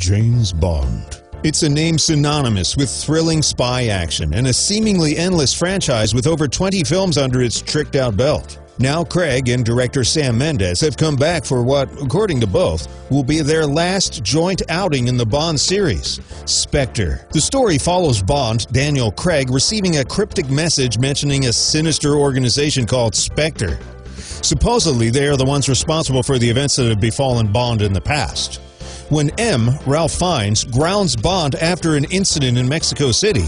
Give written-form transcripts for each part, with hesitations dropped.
James Bond. It's a name synonymous with thrilling spy action and a seemingly endless franchise with over 20 films under its tricked-out belt. Now Craig and director Sam Mendes have come back for what, according to both, will be their last joint outing in the Bond series, Spectre. The story follows Bond, Daniel Craig, receiving a cryptic message mentioning a sinister organization called Spectre. Supposedly, they are the ones responsible for the events that have befallen Bond in the past. When Ralph Fiennes, grounds Bond after an incident in Mexico City,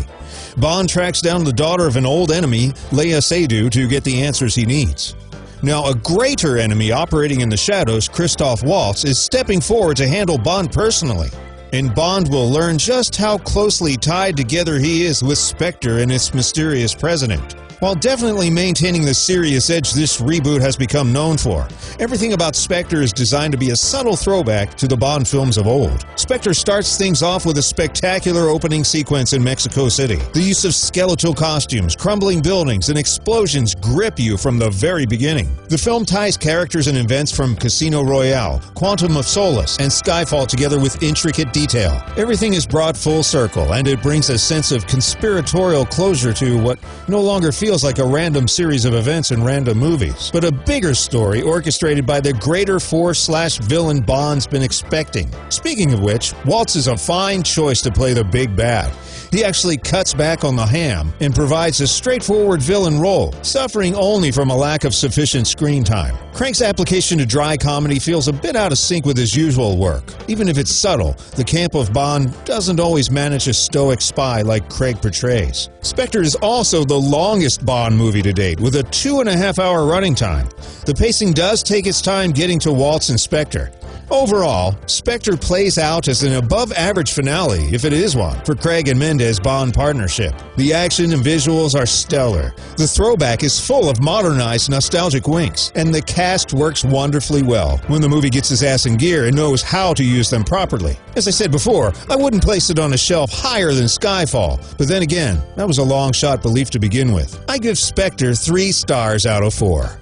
Bond tracks down the daughter of an old enemy, Léa Seydoux, to get the answers he needs. Now, a greater enemy operating in the shadows, Christoph Waltz, is stepping forward to handle Bond personally. And Bond will learn just how closely tied together he is with Spectre and its mysterious president. While definitely maintaining the serious edge this reboot has become known for, everything about Spectre is designed to be a subtle throwback to the Bond films of old. Spectre starts things off with a spectacular opening sequence in Mexico City. The use of skeletal costumes, crumbling buildings, and explosions grip you from the very beginning. The film ties characters and events from Casino Royale, Quantum of Solace, and Skyfall together with intricate detail. Everything is brought full circle, and it brings a sense of conspiratorial closure to what no longer feels like a random series of events in random movies, but a bigger story orchestrated by the greater force/villain Bond's been expecting. Speaking of which, Waltz is a fine choice to play the big bad. He actually cuts back on the ham and provides a straightforward villain role, suffering only from a lack of sufficient screen time. Craig's application to dry comedy feels a bit out of sync with his usual work. Even if it's subtle, the camp of Bond doesn't always manage a stoic spy like Craig portrays. Spectre is also the longest Bond movie to date, with a 2.5-hour running time. The pacing does take its time getting to Waltz and Spectre. Overall, Spectre plays out as an above-average finale, if it is one, for Craig and Mendes' Bond partnership. The action and visuals are stellar. The throwback is full of modernized, nostalgic winks, and the cast works wonderfully well when the movie gets his ass in gear and knows how to use them properly. As I said before, I wouldn't place it on a shelf higher than Skyfall, but then again, that was a long shot belief to begin with. I give Spectre 3 stars out of 4.